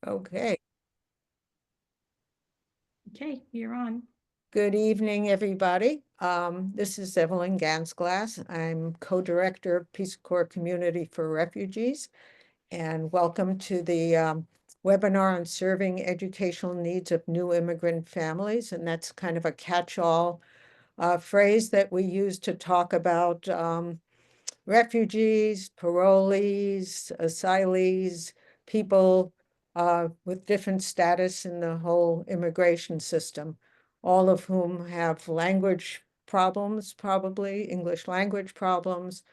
Okay. Okay, you're on. Good evening, everybody. This is Evelyn Gansglass. I'm co-director of Peace Corps Community for Refugees, and welcome to the webinar on serving educational needs of new immigrant families. And that's kind of a catch-all phrase that we use to talk about refugees, parolees, asylees, people with different status in the whole immigration system, all of whom have language problems, probably English language problems,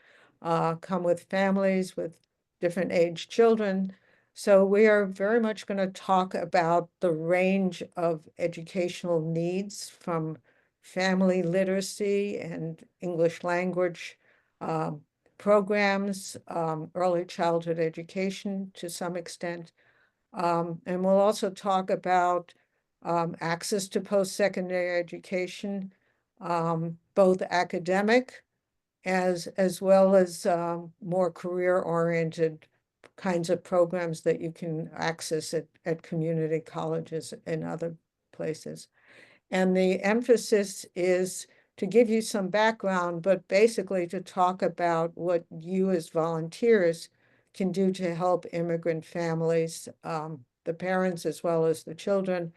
come with families with different age children. So we are very much going to talk about the range of educational needs from family literacy and English language um, programs, early childhood education to some extent. And we'll also talk about access to post-secondary education, both academic as well as more career-oriented kinds of programs that you can access at community colleges and other places. And the emphasis is to give you some background, but basically to talk about what you as volunteers can do to help immigrant families, the parents as well as the children,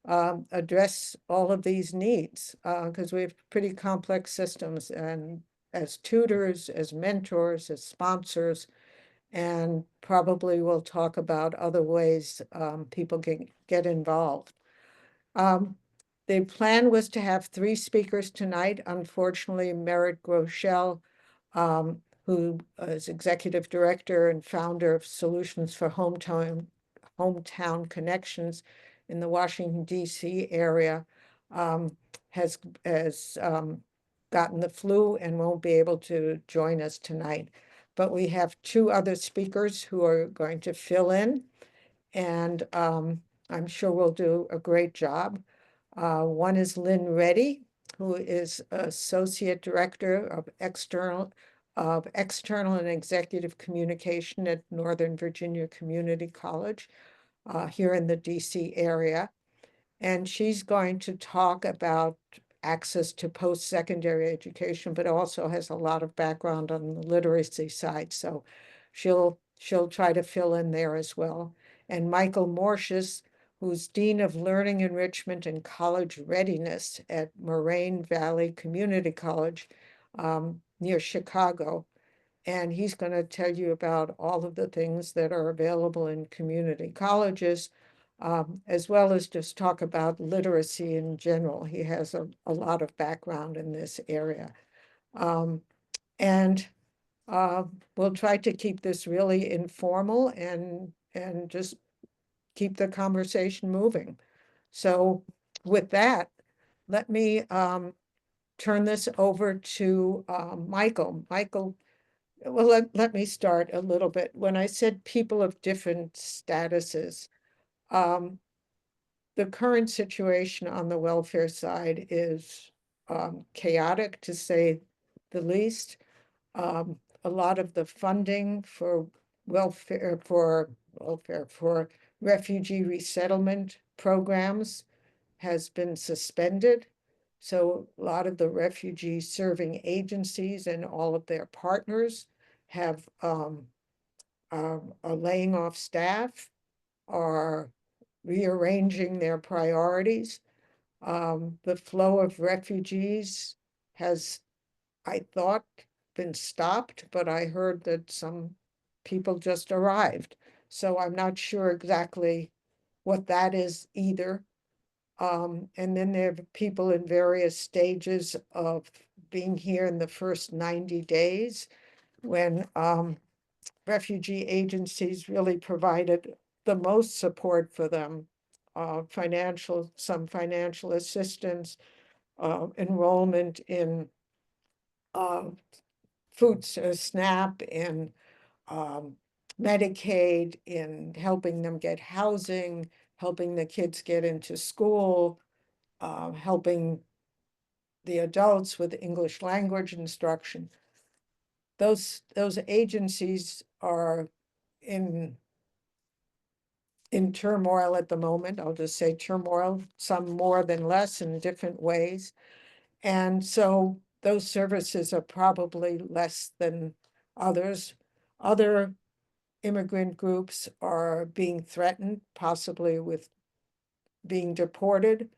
address all of these needs, because we have pretty complex systems, and as tutors, as mentors, as sponsors, and probably we'll talk about other ways people can get involved. The plan was to have 3 speakers tonight. Unfortunately, Merritt Groeschel, who is executive director and founder of Solutions for Hometown Connections in the Washington, D.C. area, has gotten the flu and won't be able to join us tonight. But we have 2 other speakers who are going to fill in, and I'm sure we'll do a great job. One is Lynn Reddy, who is Associate Director of External and Executive Communication at Northern Virginia Community College here in the DC area. And she's going to talk about access to post-secondary education, but also has a lot of background on the literacy side. So she'll try to fill in there as well. And Michael Morsches, who's Dean of Learning Enrichment and College Readiness at Moraine Valley Community College near Chicago. And he's going to tell you about all of the things that are available in community colleges, as well as just talk about literacy in general. He has a lot of background in this area. And we'll try to keep this really informal and just keep the conversation moving. So with that, let me turn this over to Michael. Michael, well, let me start a little bit. When I said people of different statuses, the current situation on the welfare side is chaotic, to say the least. A lot of the funding for for refugee resettlement programs has been suspended. So a lot of the refugee serving agencies and all of their partners have are laying off staff, are rearranging their priorities. The flow of refugees has, I thought, been stopped, but I heard that some people just arrived. So I'm not sure exactly what that is either. And then there are people in various stages of being here in the first 90 days when refugee agencies really provided the most support for them, some financial assistance, enrollment in uh, SNAP, in um, Medicaid, in helping them get housing, helping the kids get into school, helping the adults with English language instruction. Those agencies are in in turmoil at the moment. I'll just say turmoil, some more than less in different ways. And so those services are probably less than others. Other immigrant groups are being threatened, possibly with being deported.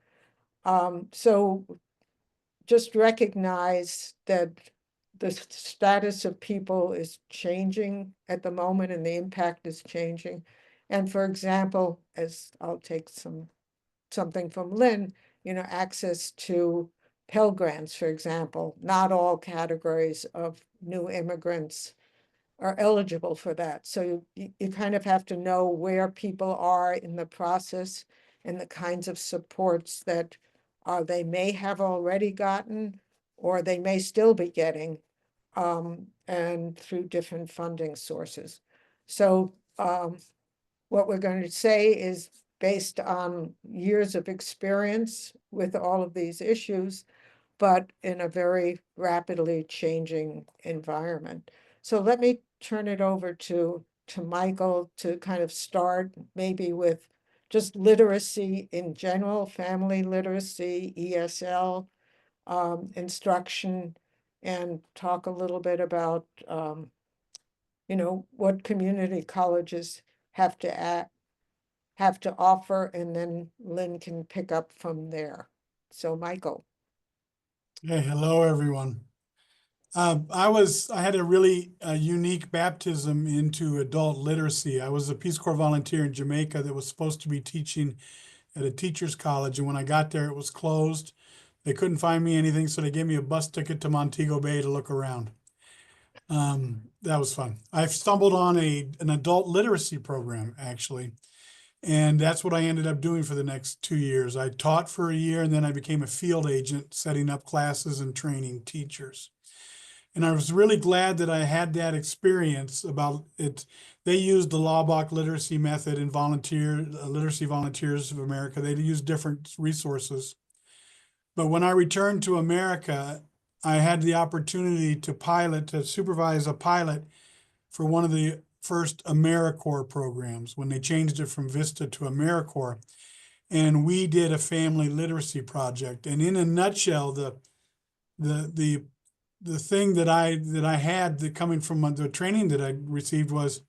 So just recognize that the status of people is changing at the moment and the impact is changing. And for example, as I'll take something from Lynn, access to Pell Grants, for example, not all categories of new immigrants are eligible for that. So you kind of have to know where people are in the process and the kinds of supports that they may have already gotten or they may still be getting, and through different funding sources. So what we're going to say is based on years of experience with all of these issues, but in a very rapidly changing environment. So let me turn it over to Michael to kind of start maybe with just literacy in general, family literacy, ESL, instruction, and talk a little bit about what community colleges have to offer, and then Lynn can pick up from there. So Michael. Hey, hello, everyone. I had a really unique baptism into adult literacy. I was a Peace Corps volunteer in Jamaica that was supposed to be teaching at a teacher's college. And when I got there, it was closed. They couldn't find me anything, so they gave me a bus ticket to Montego Bay to look around. That was fun. I stumbled on an adult literacy program, actually. And that's what I ended up doing for the next 2 years. I taught for a year, and then I became a field agent, setting up classes and training teachers. And I was really glad that I had that experience about it. They used the Laubach literacy method in Literacy Volunteers of America. They used different resources. But when I returned to America, I had the opportunity to supervise a pilot for one of the first AmeriCorps programs when they changed it from Vista to AmeriCorps. And we did a family literacy project. And in a nutshell, the thing that I had coming from the training that I received was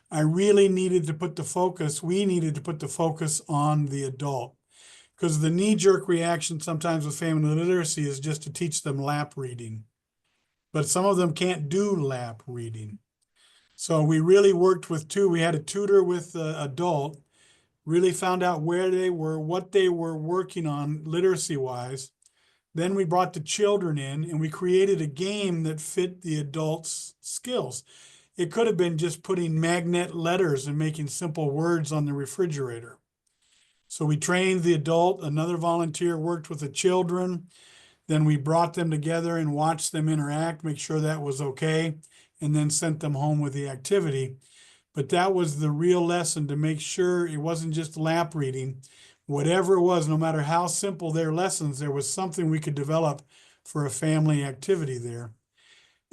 I really needed to put the focus, we needed to put the focus on the adult. Because the knee-jerk reaction sometimes with family literacy is just to teach them lap reading. But some of them can't do lap reading. So we really worked with we had a tutor with the adult, really found out where they were, what they were working on literacy-wise. Then we brought the children in and we created a game that fit the adults' skills. It could have been just putting magnet letters and making simple words on the refrigerator. So we trained the adult, another volunteer worked with the children. Then we brought them together and watched them interact, make sure that was okay, and then sent them home with the activity. But that was the real lesson, to make sure it wasn't just lap reading. Whatever it was, no matter how simple their lessons, there was something we could develop for a family activity there.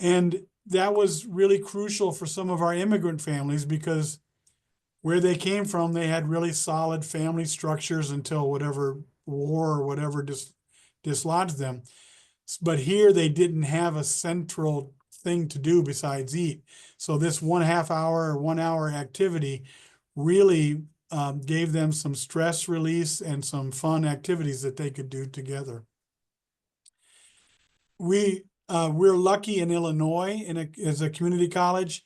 And that was really crucial for some of our immigrant families, because where they came from, they had really solid family structures until whatever war or whatever dislodged them. But here they didn't have a central thing to do besides eat. So this 1/2 hour or 1 hour activity really gave them some stress release and some fun activities that they could do together. We're lucky in Illinois as a community college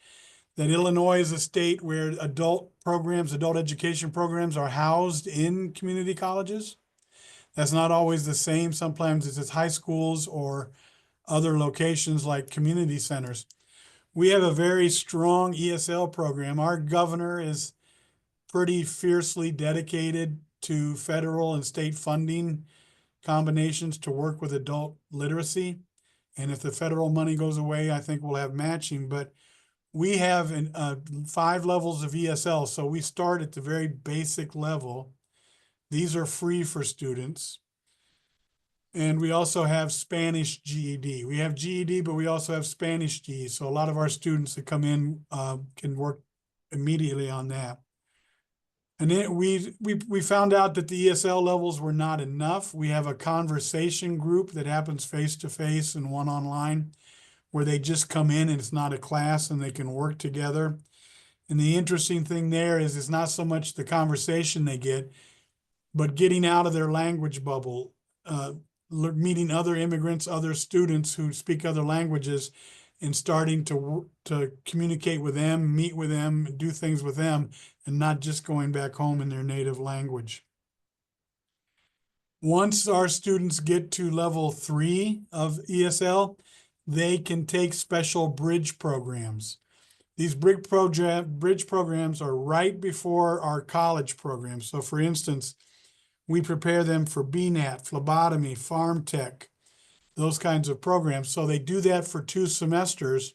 that Illinois is a state where adult education programs are housed in community colleges. That's not always the same. Sometimes it's high schools or other locations like community centers. We have a very strong ESL program. Our governor is pretty fiercely dedicated to federal and state funding combinations to work with adult literacy. And if the federal money goes away, I think we'll have matching. But we have 5 levels of ESL. So we start at the very basic level. These are free for students. And we also have Spanish GED. We have GED, but we also have Spanish GED. So a lot of our students that come in can work immediately on that. And then we found out that the ESL levels were not enough. We have a conversation group that happens face to face and one online, where they just come in and it's not a class and they can work together. And the interesting thing there is it's not so much the conversation they get, but getting out of their language bubble, meeting other immigrants, other students who speak other languages, and starting to communicate with them, meet with them, do things with them, and not just going back home in their native language. Once our students get to level 3 of ESL, they can take special bridge programs. These bridge programs are right before our college programs. So for instance, we prepare them for BNAT, phlebotomy, farm tech, those kinds of programs. So they do that for 2 semesters.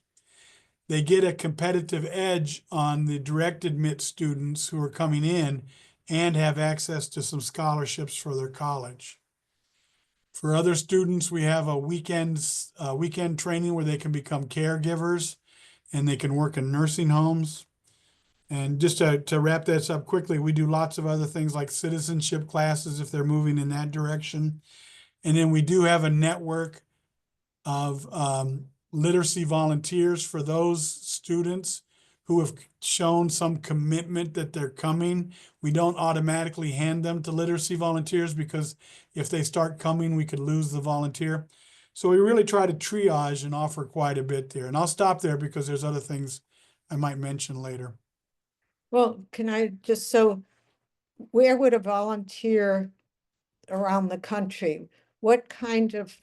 They get a competitive edge on the direct admit students who are coming in and have access to some scholarships for their college. For other students, we have a weekend training where they can become caregivers and they can work in nursing homes. And just to wrap this up quickly, we do lots of other things like citizenship classes if they're moving in that direction. And then we do have a network of literacy volunteers for those students who have shown some commitment that they're coming. We don't automatically hand them to literacy volunteers because if they start coming, we could lose the volunteer. So we really try to triage and offer quite a bit there. And I'll stop there because there's other things I might mention later. Well, can I just, so where would a volunteer around the country, what kind of,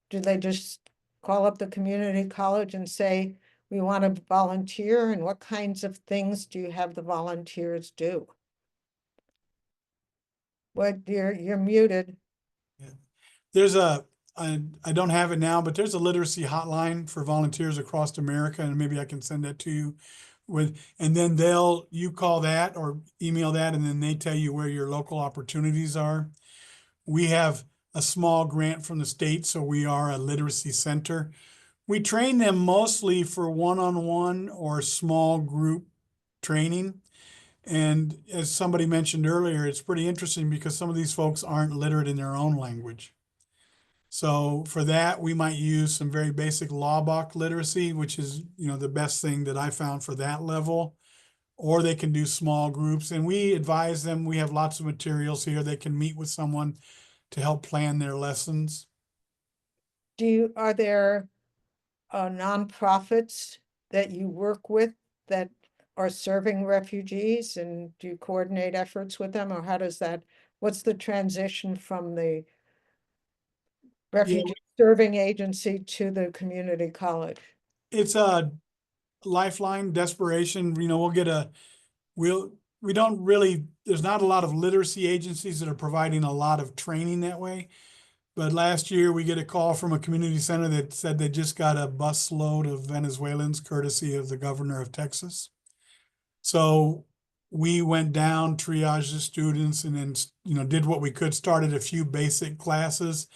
do they just call up the community college and say, we want to volunteer? And what kinds of things do you have the volunteers do? What, you're muted. There's I don't have it now, but there's a literacy hotline for volunteers across America, and maybe I can send that to you and then you call that or email that, and then they tell you where your local opportunities are. We have a small grant from the state, so we are a literacy center. We train them mostly for one-on-one or small group training. And as somebody mentioned earlier, it's pretty interesting because some of these folks aren't literate in their own language. So for that, we might use some very basic law book literacy, which is, the best thing that I found for that level. Or they can do small groups, and we advise them. We have lots of materials here. They can meet with someone to help plan their lessons. Are there nonprofits that you work with that are serving refugees, and do you coordinate efforts with them, or what's the transition from the refugee serving agency to the community college? It's a lifeline, desperation. We don't really, there's not a lot of literacy agencies that are providing a lot of training that way. But last year we get a call from a community center that said they just got a bus load of Venezuelans courtesy of the governor of Texas. So we went down, triaged the students, and then, did what we could, started a few basic classes.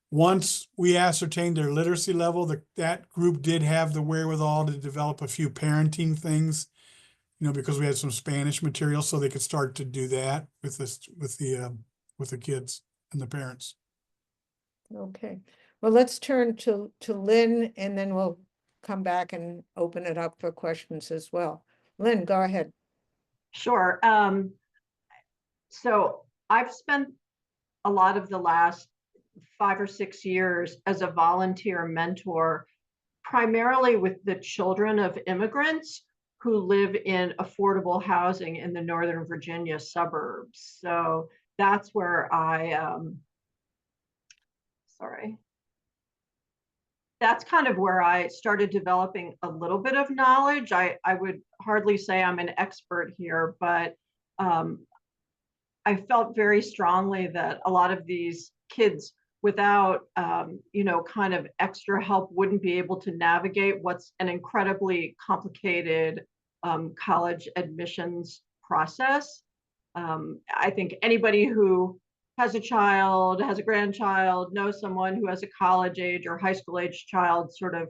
Once we ascertained their literacy level, that group did have the wherewithal to develop a few parenting things, because we had some Spanish material, so they could start to do that with the kids and the parents. Okay, well, let's turn to Lynn, and then we'll come back and open it up for questions as well. Lynn, go ahead. Sure. So I've spent a lot of the last 5 or 6 years as a volunteer mentor, primarily with the children of immigrants who live in affordable housing in the Northern Virginia suburbs. So that's where that's kind of where I started developing a little bit of knowledge. I would hardly say I'm an expert here, but I felt very strongly that a lot of these kids without, kind of extra help wouldn't be able to navigate what's an incredibly complicated college admissions process. I think anybody who has a child, has a grandchild, knows someone who has a college age or high school age child, sort of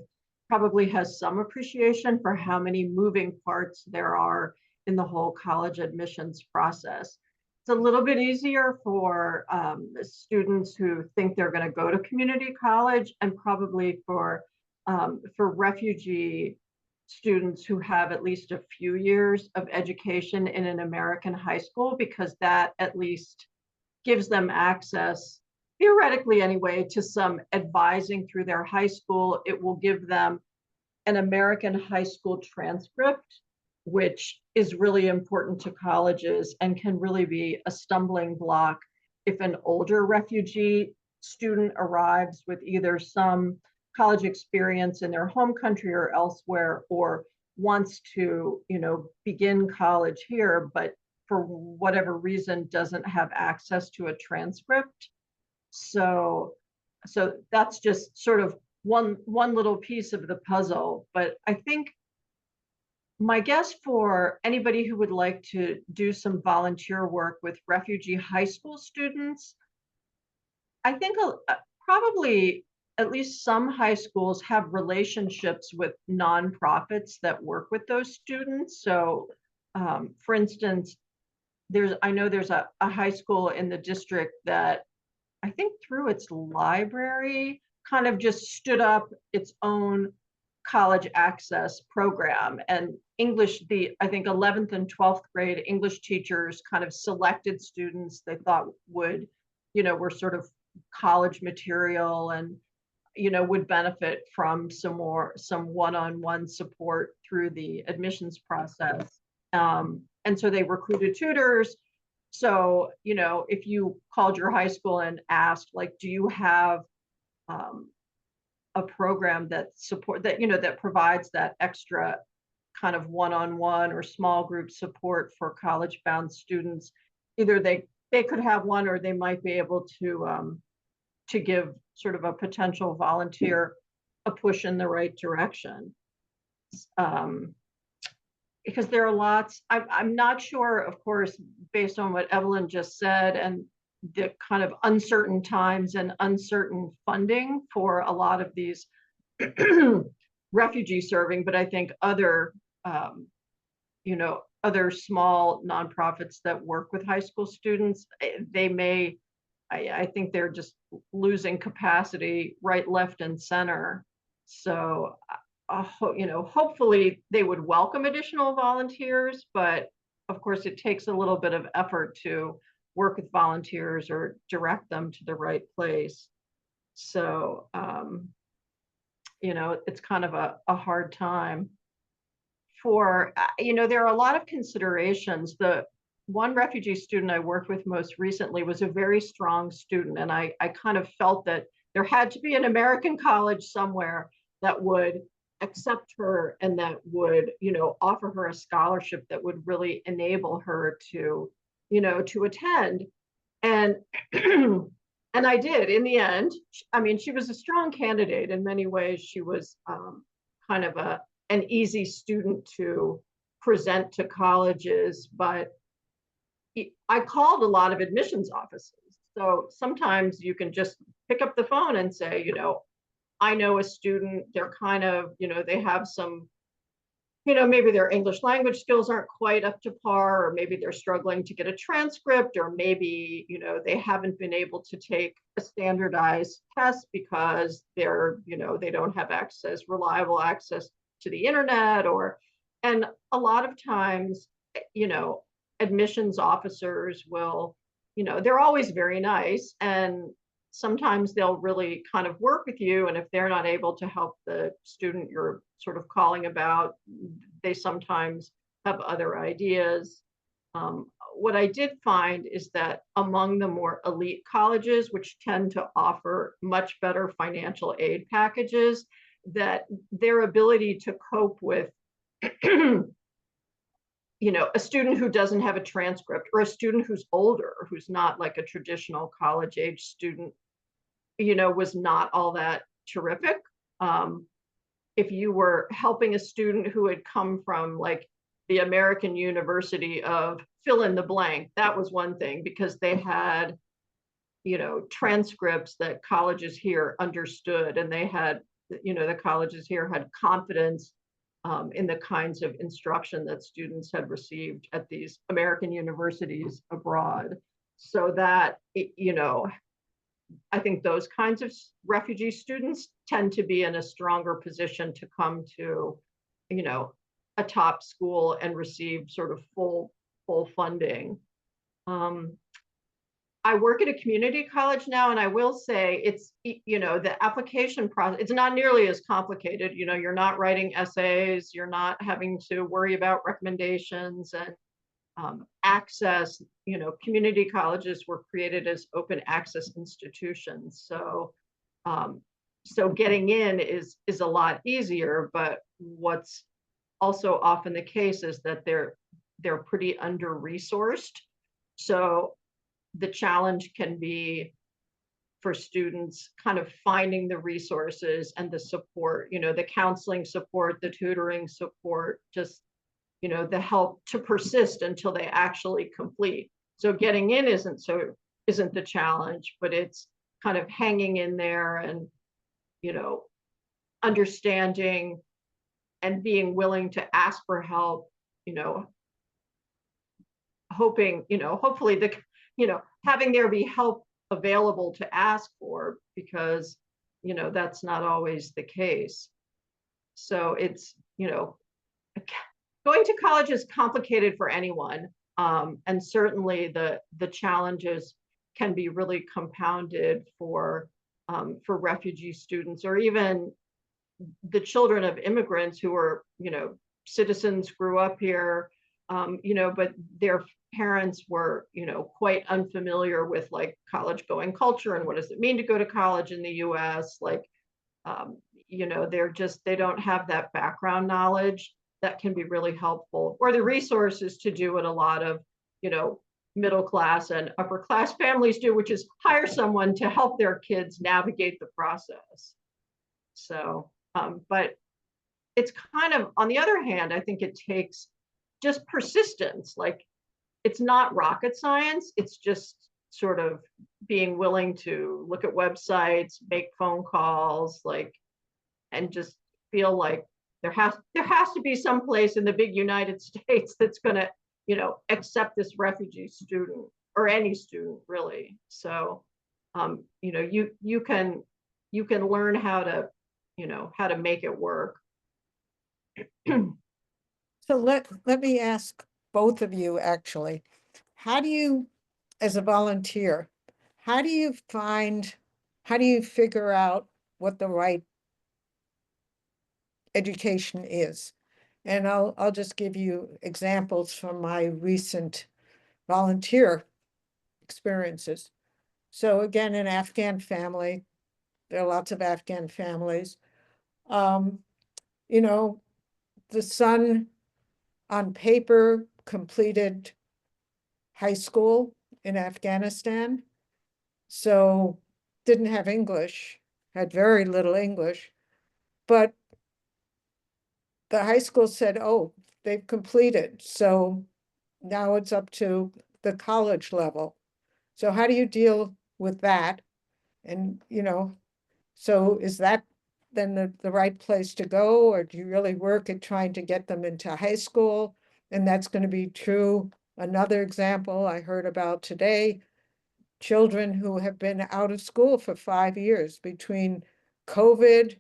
probably has some appreciation for how many moving parts there are in the whole college admissions process. It's a little bit easier for students who think they're going to go to community college, and probably for refugee students who have at least a few years of education in an American high school, because that at least gives them access, theoretically anyway, to some advising through their high school. It will give them an American high school transcript, which is really important to colleges and can really be a stumbling block if an older refugee student arrives with either some college experience in their home country or elsewhere, or wants to, begin college here, but for whatever reason doesn't have access to a transcript. So that's just sort of one little piece of the puzzle. But I think my guess for anybody who would like to do some volunteer work with refugee high school students, I think probably at least some high schools have relationships with nonprofits that work with those students. So for instance, I know there's a high school in the district that I think through its library kind of just stood up its own college access program. And English, I think 11th and 12th grade English teachers kind of selected students they thought would, were sort of college material and, would benefit from some one-on-one support through the admissions process. And so they recruited tutors. So, if you called your high school and asked, like, do you have a program that that provides that extra kind of one-on-one or small group support for college-bound students, either they could have one, or they might be able to give sort of a potential volunteer a push in the right direction. Because there are lots, I'm not sure, of course, based on what Evelyn just said, and the kind of uncertain times and uncertain funding for a lot of these refugee serving, but I think other, other small nonprofits that work with high school students, they may, I think they're just losing capacity right, left, and center. So, hopefully they would welcome additional volunteers, but of course it takes a little bit of effort to work with volunteers or direct them to the right place. So, it's kind of a hard time for, there are a lot of considerations. The one refugee student I worked with most recently was a very strong student. And I kind of felt that there had to be an American college somewhere that would accept her and that would, offer her a scholarship that would really enable her to, to attend. And and I did in the end. I mean, she was a strong candidate in many ways. She was kind of an easy student to present to colleges, but I called a lot of admissions offices. So sometimes you can just pick up the phone and say, I know a student, they're kind of, they have some, maybe their English language skills aren't quite up to par, or maybe they're struggling to get a transcript, or maybe, they haven't been able to take a standardized test because they're, they don't have reliable access to the internet, and a lot of times, admissions officers will, they're always very nice, and sometimes they'll really kind of work with you. And if they're not able to help the student you're sort of calling about, they sometimes have other ideas. What I did find is that among the more elite colleges, which tend to offer much better financial aid packages, that their ability to cope with a student who doesn't have a transcript, or a student who's older, who's not like a traditional college age student, was not all that terrific. If you were helping a student who had come from like the American University of fill in the blank, that was one thing, because they had, transcripts that colleges here understood, and they had, the colleges here had confidence in the kinds of instruction that students had received at these American universities abroad. So that, you know, I think those kinds of refugee students tend to be in a stronger position to come to, you know, a top school and receive sort of full funding. I work at a community college now, and I will say it's, you know, the application process, it's not nearly as complicated. You know, you're not writing essays, you're not having to worry about recommendations and access. You know, community colleges were created as open access institutions. So, so getting in is a lot easier, but what's also often the case is that they're pretty under-resourced. So the challenge can be for students kind of finding the resources and the support, you know, the counseling support, the tutoring support, just, you know, the help to persist until they actually complete. So getting in isn't the challenge, but it's kind of hanging in there and, you know, understanding and being willing to ask for help, you know, hoping, you know, hopefully you know, having there be help available to ask for, because, you know, that's not always the case. So it's, you know, going to college is complicated for anyone. And certainly the challenges can be really compounded for refugee students, or even the children of immigrants who are, you know, citizens, grew up here, you know, but their parents were, you know, quite unfamiliar with like college going culture and what does it mean to go to college in the US. Like, you know, they don't have that background knowledge that can be really helpful, or the resources to do what a lot of, you know, middle class and upper class families do, which is hire someone to help their kids navigate the process. So, but it's kind of, on the other hand, I think it takes just persistence. Like, it's not rocket science. It's just sort of being willing to look at websites, make phone calls, like, and just feel like there has to be some place in the big United States that's going to, you know, accept this refugee student, or any student really. So, you know, you can learn how to, you know, how to make it work. So let me ask both of you, actually, how do you, as a volunteer, how do you figure out what the right education is? And I'll just give you examples from my recent volunteer experiences. So again, an Afghan family, there are lots of Afghan families. You know, the son on paper completed high school in Afghanistan, so didn't have English, had very little English, but the high school said, oh, they've completed, so now it's up to the college level. So how do you deal with that? And, you know, so is that then the right place to go, or do you really work at trying to get them into high school? And that's going to be true. Another example I heard about today, children who have been out of school for 5 years between COVID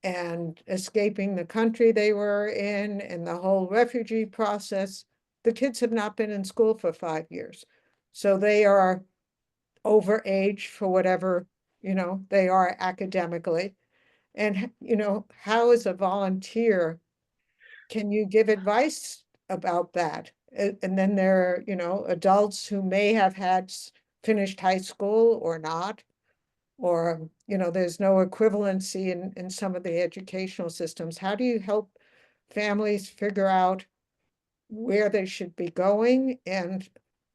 and escaping the country they were in and the whole refugee process. The kids have not been in school for 5 years. So they are over age for whatever, you know, they are academically. And, you know, how as a volunteer can you give advice about that? And then there are, you know, adults who may have had finished high school or not, or, you know, there's no equivalency in some of the educational systems. How do you help families figure out where they should be going? And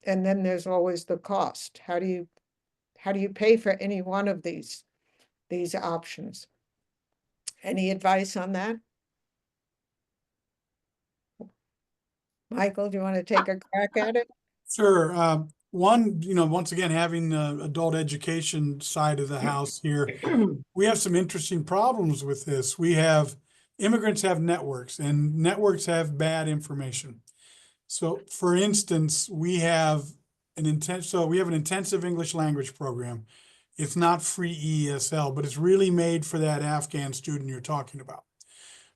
then there's always the cost. How do you pay for any one of these options? Any advice on that? Michael, do you want to take a crack at it? Sure. One, you know, once again, having the adult education side of the house here, we have some interesting problems with this. We have immigrants have networks, and networks have bad information. So for instance, we have an intensive English language program. It's not free ESL, but it's really made for that Afghan student you're talking about.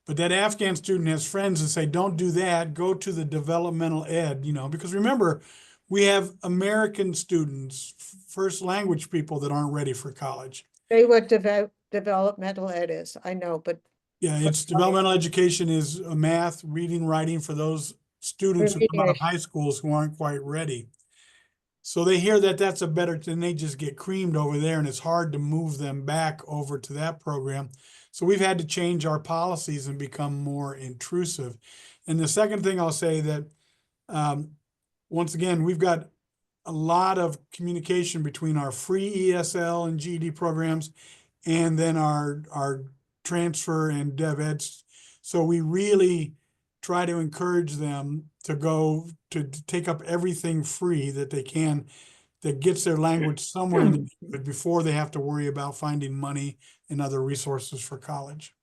But that Afghan student has friends that say, don't do that, go to the developmental ed, because remember, we have American students, first language people that aren't ready for college. Say what developmental ed is, I know, but. Yeah, it's developmental education is math, reading, writing for those students who come out of high schools who aren't quite ready. So they hear that that's a better, and they just get creamed over there, and it's hard to move them back over to that program. So we've had to change our policies and become more intrusive. And the second thing I'll say that, once again, we've got a lot of communication between our free ESL and GED programs and then our transfer and dev ed. So we really try to encourage them to go to take up everything free that they can that gets their language somewhere in the neighborhood before they have to worry about finding money and other resources for college.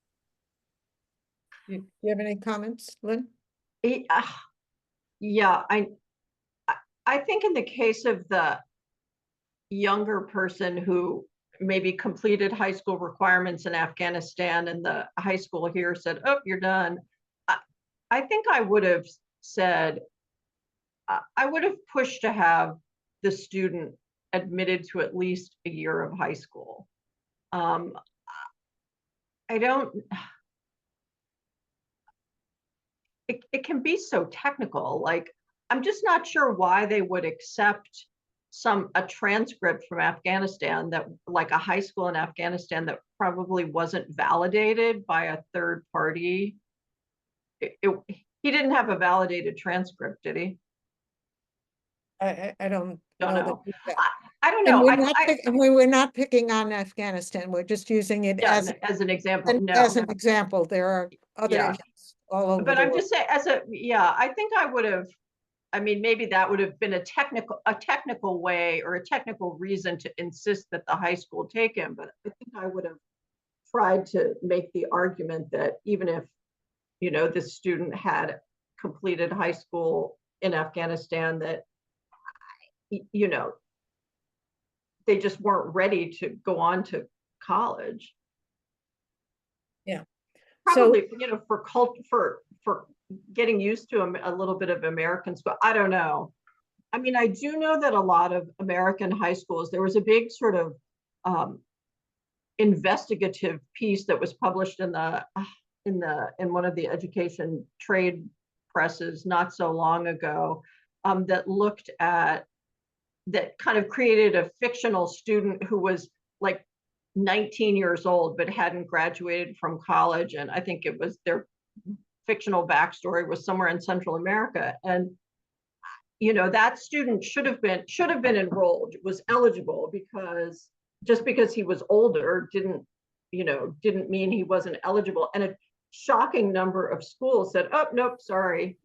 You have any comments, Lynn? Yeah, I think in the case of the younger person who maybe completed high school requirements in Afghanistan and the high school here said, oh, you're done. I think I would have said, I would have pushed to have the student admitted to at least a year of high school. It can be so technical. Like, I'm just not sure why they would accept a transcript from Afghanistan that, like a high school in Afghanistan, that probably wasn't validated by a third party. He didn't have a validated transcript, did he? I don't know. I don't know. We're not picking on Afghanistan. We're just using it as an example. As an example, there are other issues all over. But I'm just saying, I think I would have. I mean, maybe that would have been a technical way or a technical reason to insist that the high school take him. But I think I would have tried to make the argument that even if, this student had completed high school in Afghanistan, that, they just weren't ready to go on to college. Yeah. Probably, for getting used to a little bit of American school. I don't know. I mean, I do know that a lot of American high schools, there was a big sort of investigative piece that was published in one of the education trade presses not so long ago, that kind of created a fictional student who was like 19 years old but hadn't graduated from college, and I think it was their fictional backstory was somewhere in Central America, and that student should have been enrolled, was eligible, because just because he was older didn't mean he wasn't eligible. And a shocking number of schools said, oh, nope, sorry,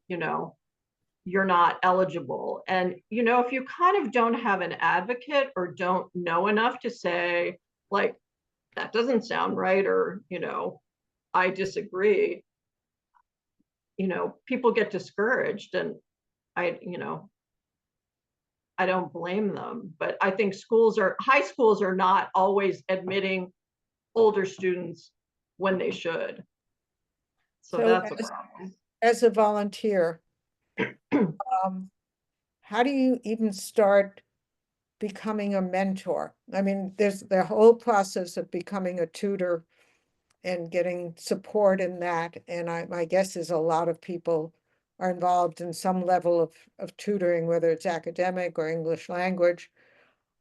you're not eligible. And if you kind of don't have an advocate or don't know enough to say, like, that doesn't sound right, or I disagree, people get discouraged, and I don't blame them. But I think high schools are not always admitting older students when they should. So that's a problem. As a volunteer, how do you even start becoming a mentor? I mean, there's the whole process of becoming a tutor and getting support in that. And my guess is a lot of people are involved in some level of tutoring, whether it's academic or English language.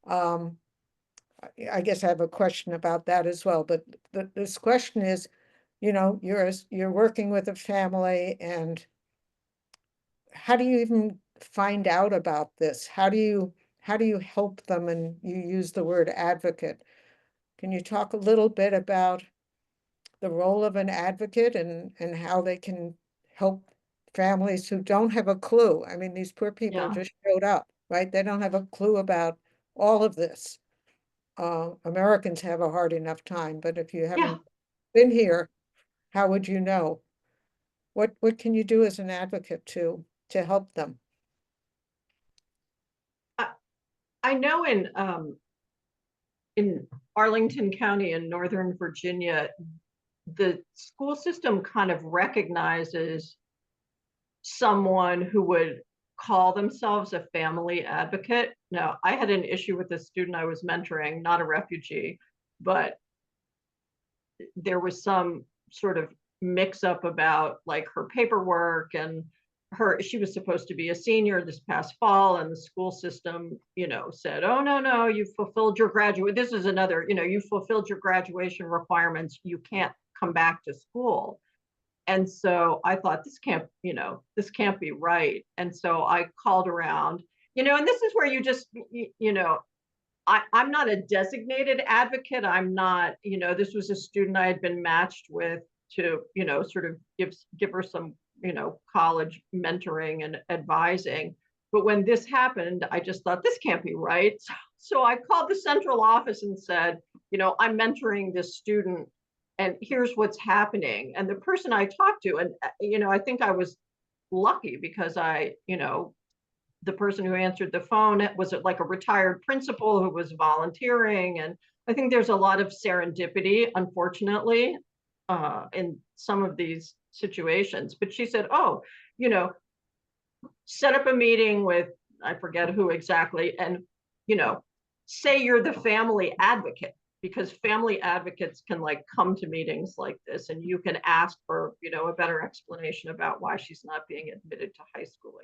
I guess I have a question about that as well. But this question is, you're working with a family, and how do you even find out about this? How do you help them? And you use the word advocate. Can you talk a little bit about the role of an advocate and how they can help families who don't have a clue? I mean, these poor people just showed up, right? They don't have a clue about all of this. Americans have a hard enough time, but if you haven't been here, How would you know? What can you do as an advocate to help them? I know in Arlington County in Northern Virginia, the school system kind of recognizes someone who would call themselves a family advocate. Now, I had an issue with a student I was mentoring, not a refugee, but there was some sort of mix up about like her paperwork, and she was supposed to be a senior this past fall, and the school system, said, oh, no, you've fulfilled your graduate. This is another, you've fulfilled your graduation requirements. You can't come back to school. And so I thought, this can't be right. And so I called around, and this is where you just, I'm not a designated advocate. I'm not, this was a student I had been matched with to, sort of give her some, college mentoring and advising. But when this happened, I just thought, this can't be right. So I called the central office and said, I'm mentoring this student, and here's what's happening. And the person I talked to, and, I think I was lucky because the person who answered the phone was like a retired principal who was volunteering. And I think there's a lot of serendipity, unfortunately, in some of these situations. But she said, oh, set up a meeting with, I forget who exactly, and, say you're the family advocate, because family advocates can like come to meetings like this, and you can ask for, a better explanation about why she's not being admitted to high school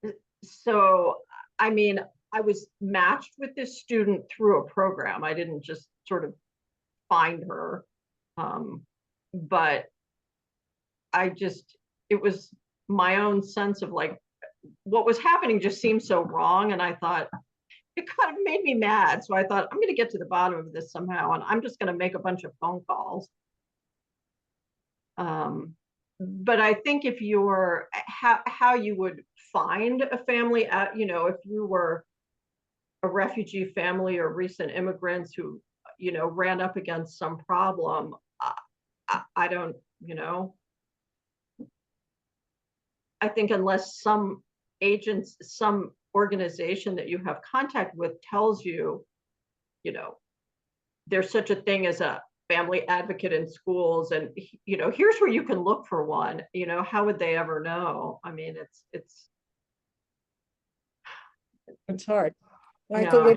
again. So, I mean, I was matched with this student through a program. I didn't just sort of find her. But it was my own sense of like, what was happening just seemed so wrong. And I thought, it kind of made me mad. So I thought, I'm going to get to the bottom of this somehow, and I'm just going to make a bunch of phone calls. But I think if you're how you would find a family, if you were a refugee family or recent immigrants who, ran up against some problem, I don't, I think unless some organization that you have contact with tells you, there's such a thing as a family advocate in schools, and here's where you can look for one, how would they ever know? I mean, It's hard. Michael, yeah.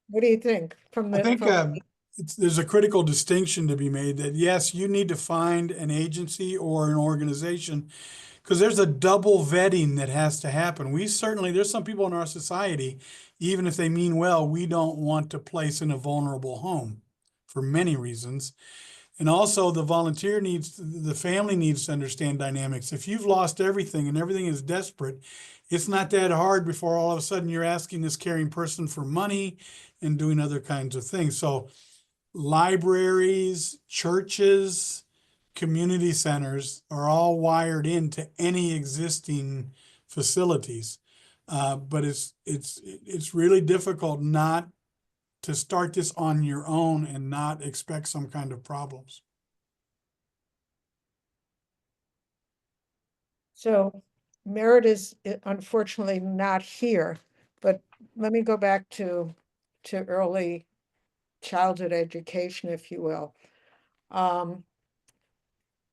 what do you think I think there's a critical distinction to be made that yes, you need to find an agency or an organization, because there's a double vetting that has to happen. There's some people in our society, even if they mean well, we don't want to place in a vulnerable home for many reasons. And also the family needs to understand dynamics. If you've lost everything and everything is desperate, it's not that hard before all of a sudden you're asking this caring person for money and doing other kinds of things. So libraries, churches, community centers are all wired into any existing facilities. But it's really difficult not to start this on your own and not expect some kind of problems. So Merritt is unfortunately not here, but let me go back to early childhood education, if you will.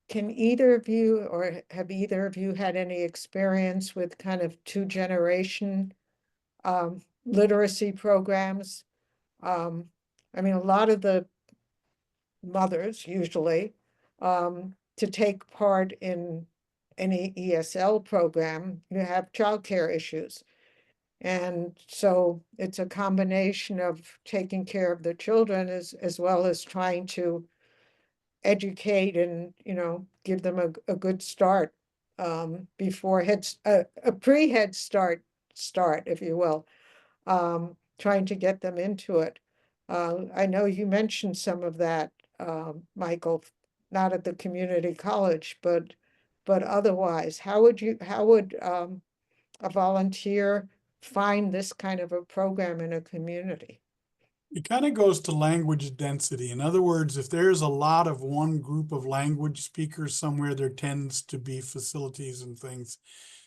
Can either of you, or have either of you had any experience with kind of two-generation literacy programs? I mean, a lot of the mothers usually to take part in any ESL program, you have childcare issues. And so it's a combination of taking care of the children as well as trying to educate and, give them a good start before a pre-Head Start, if you will, trying to get them into it. I know you mentioned some of that, Michael, not at the community college, but otherwise, how would a volunteer find this kind of a program in a community? It kind of goes to language density. In other words, if there's a lot of one group of language speakers somewhere, there tends to be facilities and things.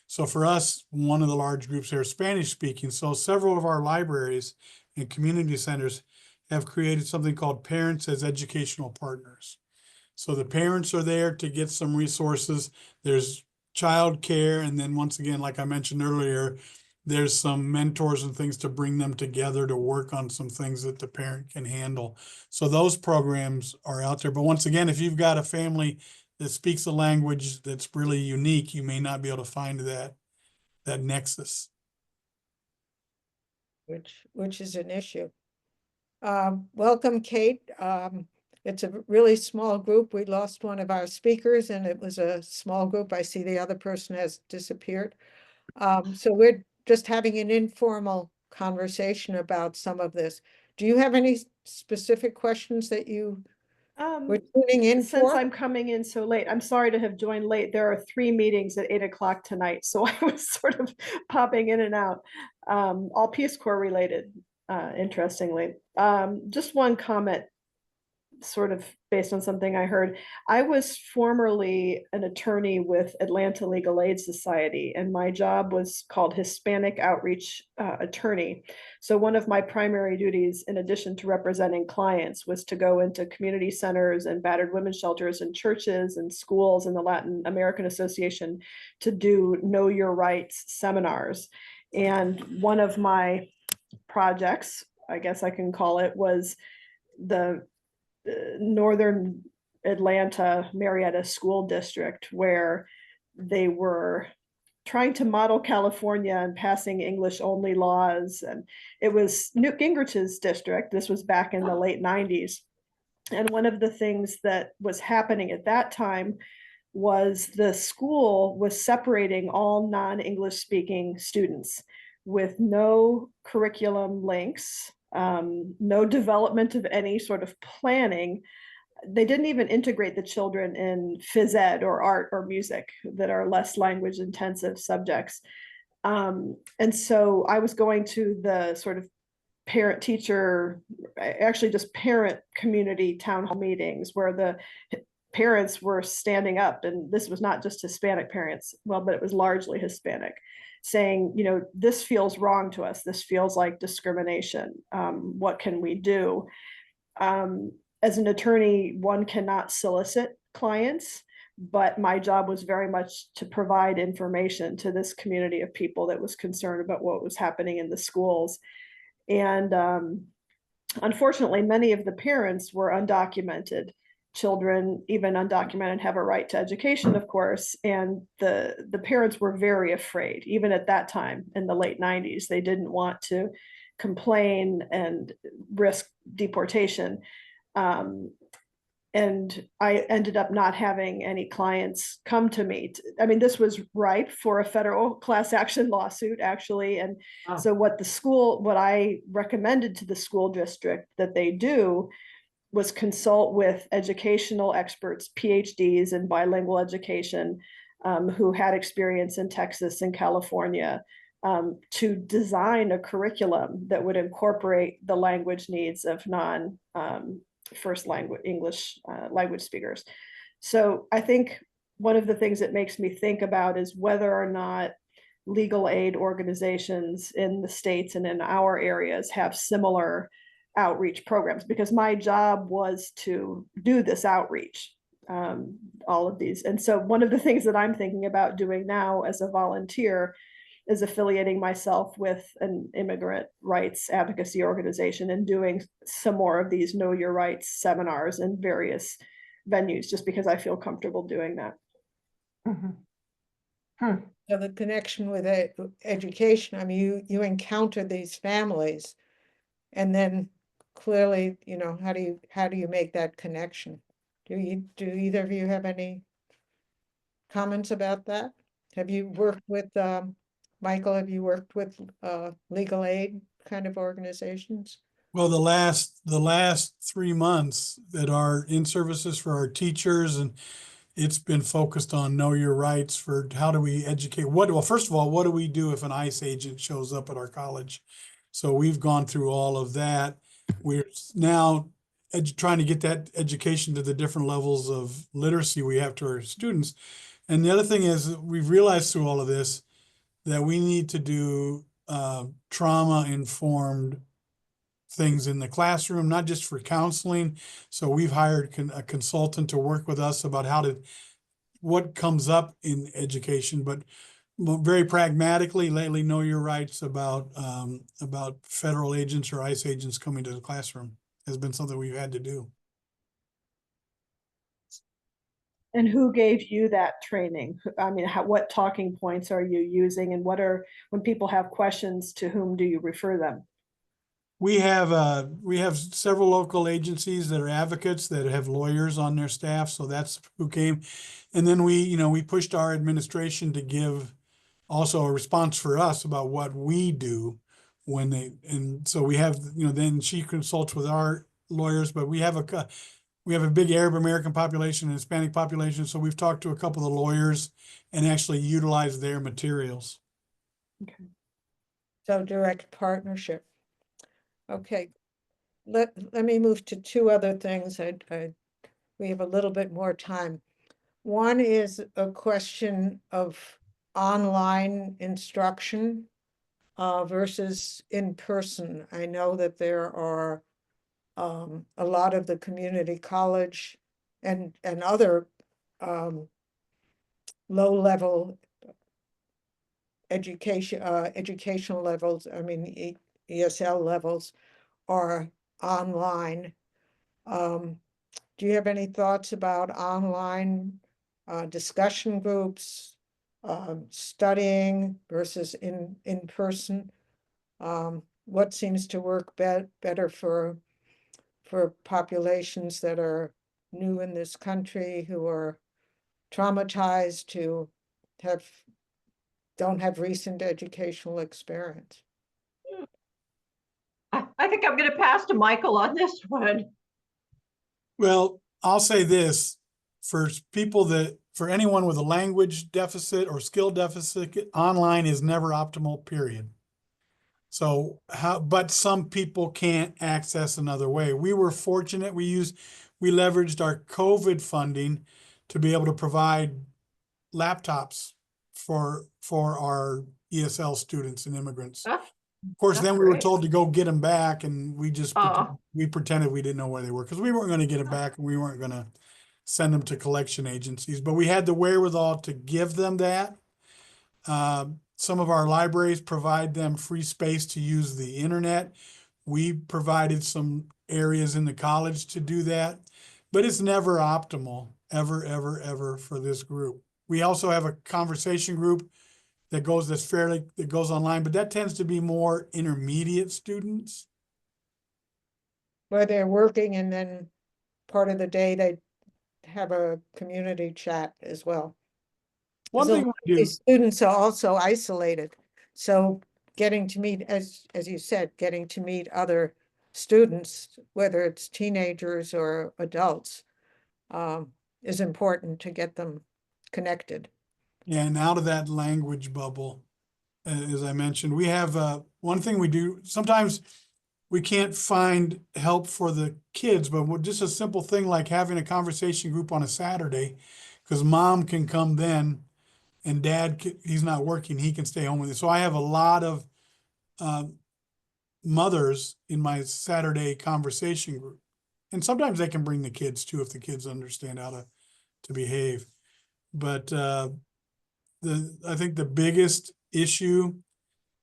So for us, one of the large groups there is Spanish speaking. So several of our libraries and community centers have created something called Parents as Educational Partners. So the parents are there to get some resources. There's childcare, and then once again, like I mentioned earlier, there's some mentors and things to bring them together to work on some things that the parent can handle. So those programs are out there. But once again, if you've got a family that speaks a language that's really unique, you may not be able to find that nexus. Which is an issue. Welcome, Kate. It's a really small group. We lost one of our speakers and it was a small group. I see the other person has disappeared. So we're just having an informal conversation about some of this. Do you have any specific questions that you were tuning in Since for? I'm coming in so late, I'm sorry to have joined late. There are 3 meetings at 8 o'clock tonight, so I was sort of popping in and out, all Peace Corps related, interestingly. Just one comment, sort of based on something I heard. I was formerly an attorney with Atlanta Legal Aid Society, and my job was called Hispanic Outreach Attorney. So one of my primary duties, in addition to representing clients, was to go into community centers and battered women's shelters and churches and schools and the Latin American Association to do Know Your Rights seminars. And one of my projects, I guess I can call it, was the Northern Atlanta Marietta School District, where they were trying to model California and passing English only laws. And it was Newt Gingrich's district. This was back in the late 90s. And one of the things that was happening at that time was the school was separating all non-English speaking students with no curriculum links, no development of any sort of planning. They didn't even integrate the children in phys ed or art or music that are less language intensive subjects. And so I was going to the sort of parent teacher, actually just parent community town hall meetings where the parents were standing up, and this was not just Hispanic parents, well, but it was largely Hispanic, saying, you know, this feels wrong to us. This feels like discrimination. What can we do? As an attorney, one cannot solicit clients, but my job was very much to provide information to this community of people that was concerned about what was happening in the schools. And unfortunately, many of the parents were undocumented. Children, even undocumented, have a right to education, of course, and the parents were very afraid. Even at that time in the late 90s, they didn't want to complain and risk deportation. And I ended up not having any clients come to me. I mean, this was ripe for a federal class action lawsuit, actually. And so what I recommended to the school district that they do was consult with educational experts, PhDs in bilingual education, who had experience in Texas and California, to design a curriculum that would incorporate the language needs of non-first language English language speakers. So I think one of the things that makes me think about is whether or not legal aid organizations in the states and in our areas have similar outreach programs, because my job was to do this outreach, all of these. And so one of the things that I'm thinking about doing now as a volunteer is affiliating myself with an immigrant rights advocacy organization and doing some more of these Know Your Rights seminars in various venues, just because I feel comfortable doing that. So the connection with education, I mean, you encounter these families, and then clearly, you know, how do you make that connection? Do either of you have any comments about that? Have you worked with Michael? Have you worked with legal aid kind of organizations? Well, the last 3 months that are in services for our teachers, and it's been focused on Know Your Rights for how do we educate. Well, first of all, what do we do if an ICE agent shows up at our college? So we've gone through all of that. We're now trying to get that education to the different levels of literacy we have to our students. And the other thing is we've realized through all of this that we need to do trauma-informed things in the classroom, not just for counseling. So we've hired a consultant to work with us about what comes up in education, but very pragmatically, lately, know your rights about federal agents or ICE agents coming to the classroom has been something we've had to do. And who gave you that training? I mean, what talking points are you using, and when people have questions, to whom do you refer them? We have several local agencies that are advocates that have lawyers on their staff, so that's who came. And then we pushed our administration to give also a response for us about what we do and so we have, then she consults with our lawyers, but we have a big Arab American population and Hispanic population, so we've talked to a couple of the lawyers and actually utilized their materials. Okay. So direct partnership. Okay, let me move to two other things. We have a little bit more time. One is a question of online instruction versus in person. I know that there are a lot of the community college and other low-level educational levels, I mean ESL levels, are online. Do you have any thoughts about online discussion groups, studying versus in person? What seems to work better for populations that are new in this country, who are traumatized, who don't have recent educational experience? I think I'm going to pass to Michael on this one. Well, I'll say this, for anyone with a language deficit or skill deficit, online is never optimal, period. So but some people can't access another way. We were fortunate. We leveraged our COVID funding to be able to provide laptops for our ESL students and immigrants. Oh, Of course, that's then we were great. told to go get them back, and we just Oh. we pretended we didn't know where they were, because we weren't going to get them back, and we weren't going to send them to collection agencies. But we had the wherewithal to give them that. Some of our libraries provide them free space to use the internet. We provided some areas in the college to do that, but it's never optimal, ever, ever, ever, for this group. We also have a conversation group that goes online, but that tends to be more intermediate students. Where they're working and then part of the day they have a community chat as well. One thing we do, These students are also isolated, so getting to meet, as you said, getting to meet other students, whether it's teenagers or adults, is important to get them connected. and out of that language bubble, as I mentioned, we have one thing we do. Sometimes we can't find help for the kids, but just a simple thing like having a conversation group on a Saturday, because mom can come then and dad, he's not working, he can stay home with it. So I have a lot of mothers in my Saturday conversation group. And sometimes they can bring the kids too, if the kids understand how to behave. But I think the biggest issue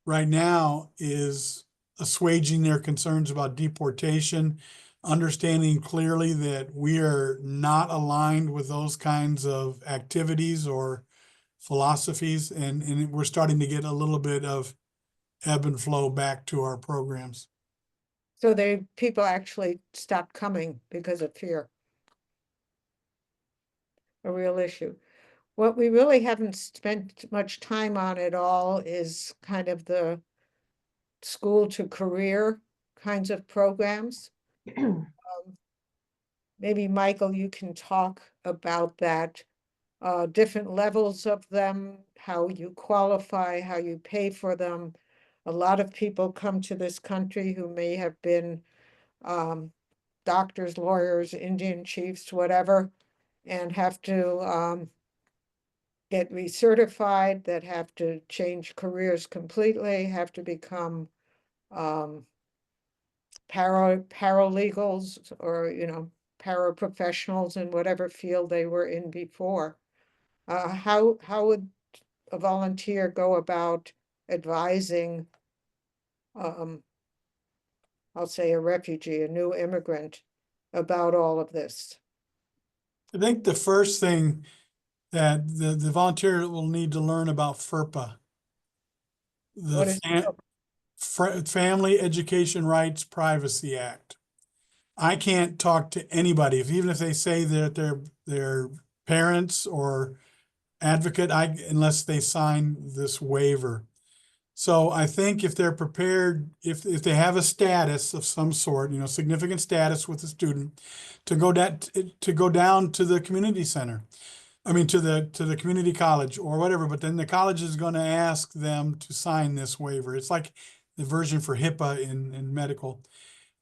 right now is assuaging their concerns about deportation, understanding clearly that we are not aligned with those kinds of activities or philosophies, and we're starting to get a little bit of ebb and flow back to our programs. So people actually stop coming because of fear. A real issue. What we really haven't spent much time on at all is kind of the school to career kinds of programs. Maybe Michael, you can talk about that, different levels of them, how you qualify, how you pay for them. A lot of people come to this country who may have been doctors, lawyers, Indian chiefs, whatever, and have to get recertified, that have to change careers completely, have to become paralegals or, paraprofessionals in whatever field they were in before. How would a volunteer go about advising, I'll say a refugee, a new immigrant, about all of this? I think the first thing that the volunteer will need to learn about FERPA, What is, Family Education Rights Privacy Act. I can't talk to anybody, even if they say that they're parents or advocate, unless they sign this waiver. So I think if they're prepared, if they have a status of some sort, significant status with the student, to go down to the community center. I mean, to the community college or whatever, but then the college is going to ask them to sign this waiver. It's like the version for HIPAA in medical.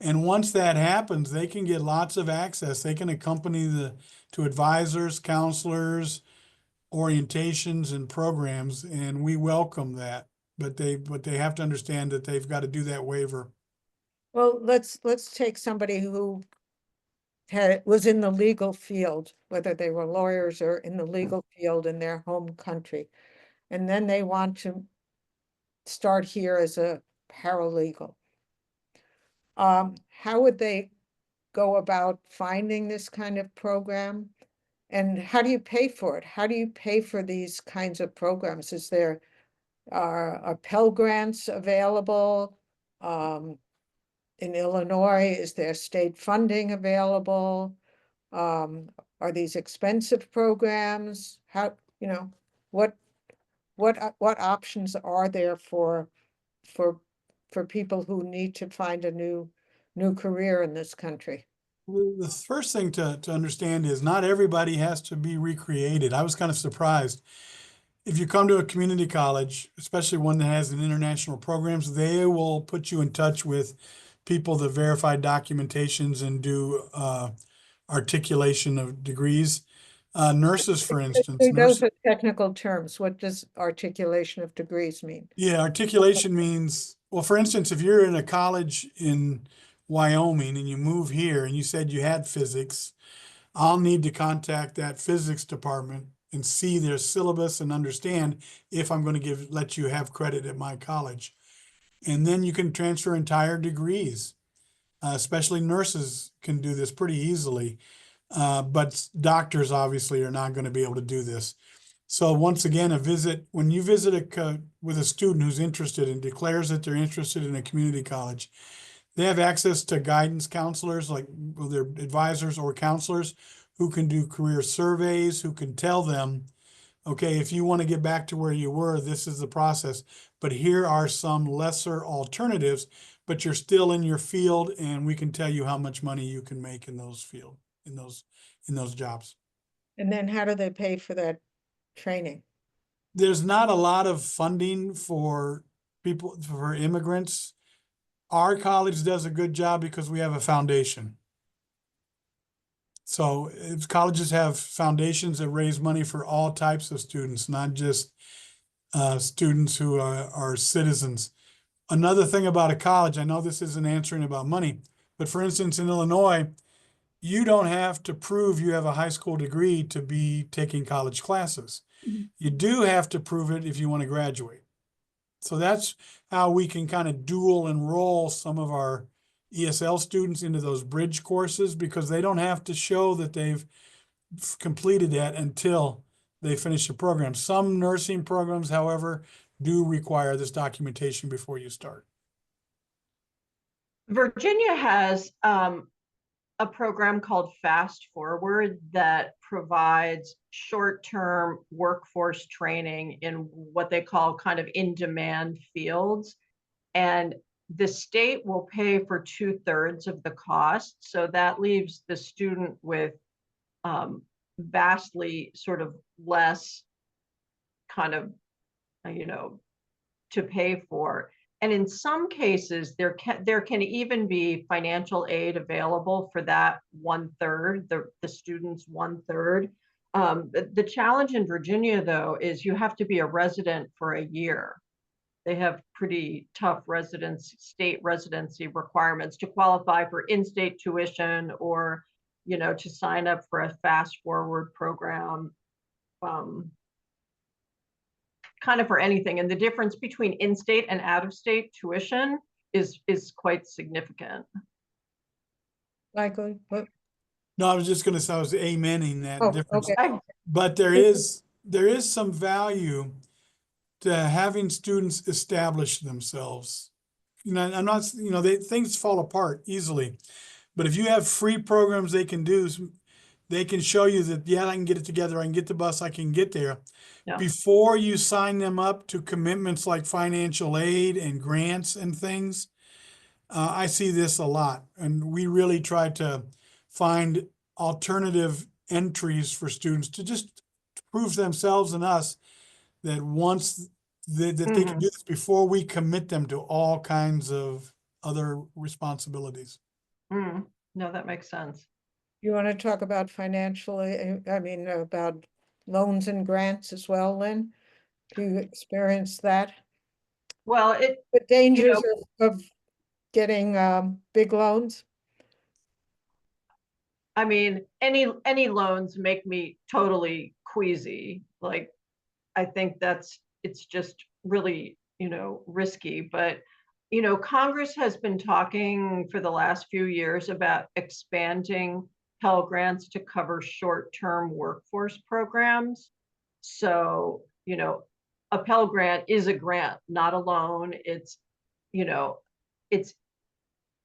And once that happens, they can get lots of access. They can accompany to advisors, counselors, orientations, and programs, and we welcome that. But they have to understand that they've got to do that waiver. well, let's take somebody who was in the legal field, whether they were lawyers or in the legal field in their home country, and then they want to start here as a paralegal. How would they go about finding this kind of program? And how do you pay for it? How do you pay for these kinds of programs? Is there, are Pell Grants available? In Illinois, is there state funding available? Are these expensive programs? How, what options are there for people who need to find a new career in this country? The first thing to understand is not everybody has to be recreated. I was kind of surprised. If you come to a community college, especially one that has an international programs, they will put you in touch with people that verify documentations and do articulation of degrees. Nurses, for instance. Those are technical terms. What does articulation of degrees mean? Yeah, articulation means, well, for instance, if you're in a college in Wyoming and you move here and you said you had physics, I'll need to contact that physics department and see their syllabus and understand if I'm going to let you have credit at my college. And then you can transfer entire degrees. Especially nurses can do this pretty easily. But doctors obviously are not going to be able to do this. So once again, when you visit with a student who's interested and declares that they're interested in a community college, they have access to guidance counselors, like their advisors or counselors, who can do career surveys, who can tell them, okay, if you want to get back to where you were, this is the process, but here are some lesser alternatives, but you're still in your field, and we can tell you how much money you can make in those jobs. And then how do they pay for that training? There's not a lot of funding for immigrants. Our college does a good job because we have a foundation. So colleges have foundations that raise money for all types of students, not just students who are citizens. Another thing about a college, I know this isn't answering about money, but for instance, in Illinois, you don't have to prove you have a high school degree to be taking college classes. Mm-hmm. You do have to prove it if you want to graduate. So that's how we can kind of dual enroll some of our ESL students into those bridge courses, because they don't have to show that they've completed that until they finish the program. Some nursing programs, however, do require this documentation before you start. Virginia has a program called Fast Forward that provides short-term workforce training in what they call kind of in-demand fields. And the state will pay for 2/3 of the cost. So that leaves the student with vastly sort of less kind of, to pay for. And in some cases, there can even be financial aid available for that 1/3, the student's 1/3. The challenge in Virginia, though, is you have to be a resident for a year. They have pretty tough state residency requirements to qualify for in-state tuition or, to sign up for a fast forward program. Kind of for anything. And the difference between in-state and out-of-state tuition is quite significant. Michael, what? No, I was just gonna say, I was amening that Oh, difference. okay. But there is some value to having students establish themselves. I'm not, things fall apart easily. But if you have free programs they can do, they can show you that, yeah, I can get it together, I can get the bus, I can get there. Yeah. Before you sign them up to commitments like financial aid and grants and things, I see this a lot. And we really try to find alternative entries for students to just prove themselves and us that once they can do this before we commit them to all kinds of other responsibilities. No, that makes sense. You want to talk about about loans and grants as well, Lynn? Do you experience that? Well, The dangers of getting big loans? I mean, any loans make me totally queasy. Like, I think it's just really, risky. But, Congress has been talking for the last few years about expanding Pell Grants to cover short-term workforce programs. So, a Pell Grant is a grant, not a loan. It's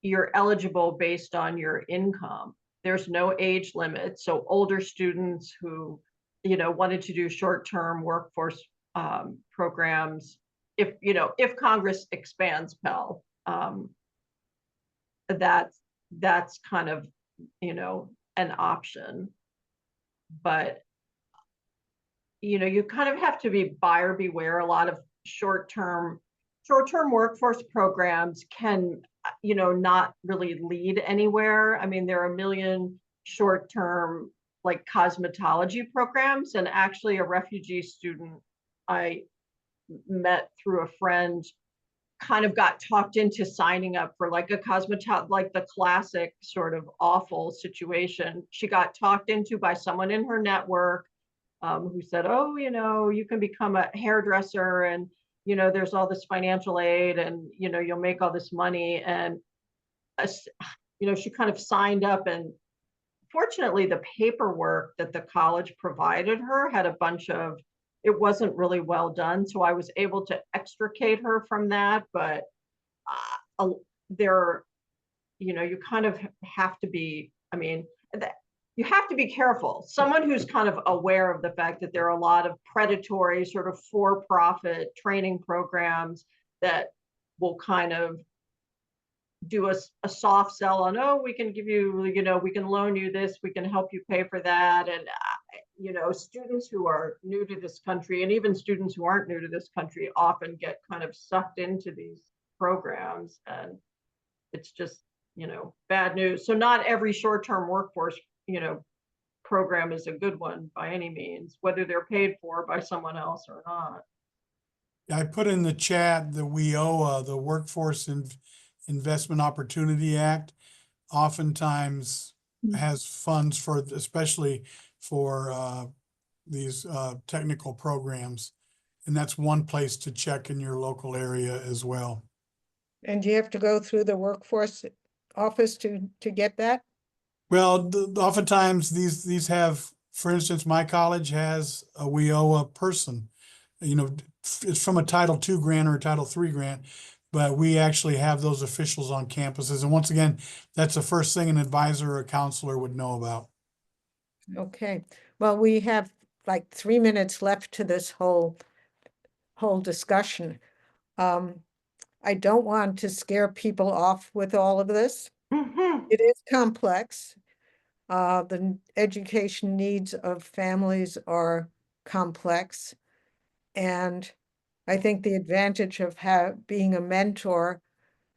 you're eligible based on your income. There's no age limit. So older students who, wanted to do short-term workforce programs, if Congress expands Pell, that's kind of, an option. But, you kind of have to be buyer beware. A lot of short-term workforce programs can, not really lead anywhere. I mean, there are a million short-term like cosmetology programs, and actually a refugee student I met through a friend kind of got talked into signing up for like a like the classic sort of awful situation. She got talked into by someone in her network who said, oh, you can become a hairdresser and, there's all this financial aid and, you'll make all this money. And, she kind of signed up, and fortunately the paperwork that the college provided her had a bunch of, it wasn't really well done. So I was able to extricate her from that. But you kind of have to be, you have to be careful. Someone who's kind of aware of the fact that there are a lot of predatory sort of for-profit training programs that will kind of do a soft sell on, oh, we can give you, we can loan you this, we can help you pay for that. And, students who are new to this country, and even students who aren't new to this country, often get kind of sucked into these programs. And it's just, bad news. So not every short-term workforce, program is a good one by any means, whether they're paid for by someone else or not. I put in the chat the WIOA, the Workforce Investment Opportunity Act, oftentimes has funds for, especially for these technical programs. And that's one place to check in your local area as well. And do you have to go through the workforce office to get that? Well, oftentimes these have, for instance, my college has a WIOA person. It's from a Title II grant or a Title III grant, but we actually have those officials on campuses. And once again, that's the first thing an advisor or a counselor would know about. Okay, well, we have like 3 minutes left to this whole discussion. I don't want to scare people off with all of this. It is complex. The education needs of families are complex, and I think the advantage of being a mentor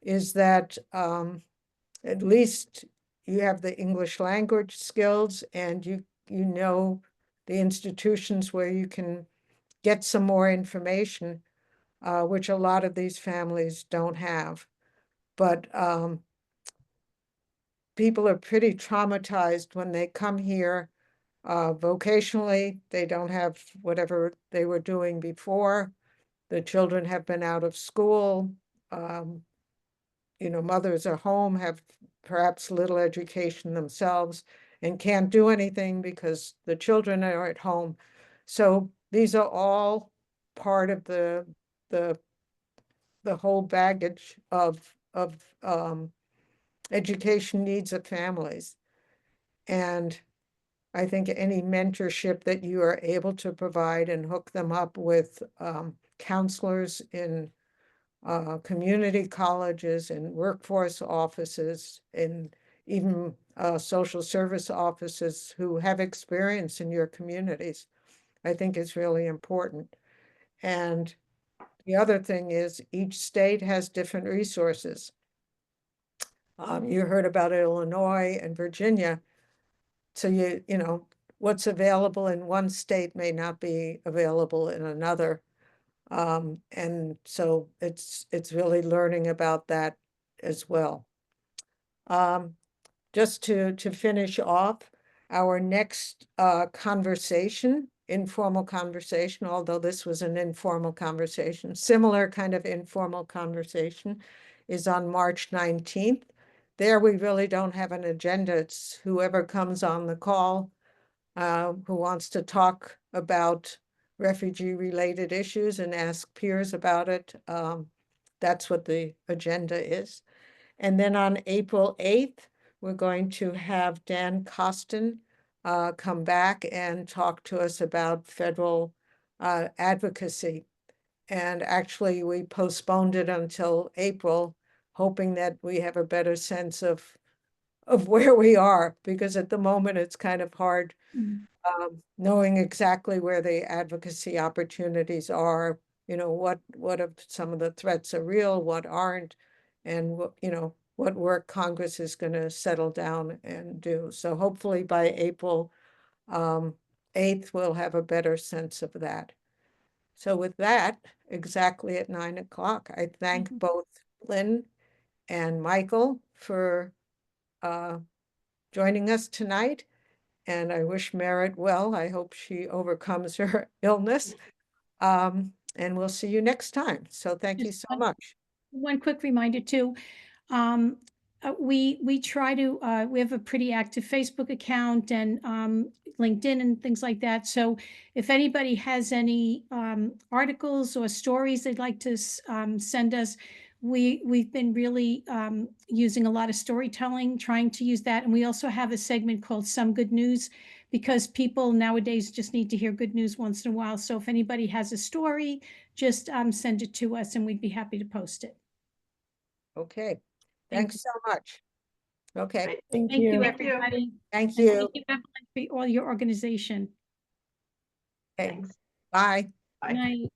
is that at least you have the English language skills and you know the institutions where you can get some more information, which a lot of these families don't have. But people are pretty traumatized when they come here. Vocationally, they don't have whatever they were doing before. The children have been out of school. You know, mothers are home, have perhaps little education themselves, and can't do anything because the children are at home. So these are all part of the whole baggage of education needs of families. And I think any mentorship that you are able to provide and hook them up with counselors in community colleges and workforce offices and even social service offices who have experience in your communities, I think is really important. And the other thing is each state has different resources. You heard about Illinois and Virginia. So you know, what's available in one state may not be available in another. And so it's really learning about that as well. Just to finish off, our next conversation, informal conversation, although this was an informal conversation, similar kind of informal conversation, is on March 19th. There we really don't have an agenda. It's whoever comes on the call who wants to talk about refugee-related issues and ask peers about it. That's what the agenda is. And then on April 8th, we're going to have Dan Costin come back and talk to us about federal advocacy. And actually, we postponed it until April, hoping that we have a better sense of where we are, because at the moment it's kind of hard knowing exactly where the advocacy opportunities are, you know, what of some of the threats are real, what aren't, and what, you know, what work Congress is going to settle down and do. So hopefully by April 8th, we'll have a better sense of that. So with that, exactly at 9 o'clock, I thank both Lynn and Michael for joining us tonight. And I wish Merritt well. I hope she overcomes her illness. And we'll see you next time. So thank you Just so much. one quick reminder too. We try to we have a pretty active Facebook account and LinkedIn and things like that. So if anybody has any articles or stories they'd like to send us, we've been really using a lot of storytelling, trying to use that. And we also have a segment called Some Good News, because people nowadays just need to hear good news once in a while. So if anybody has a story, just send it to us and we'd be happy to post it. Okay. Thank Thanks so much. Okay. Great. Thank Thank you, you. Thank you. everybody. Thank And you. thank you, Evelyn, for all your organization. Okay. Thanks. Bye. Bye. Good night.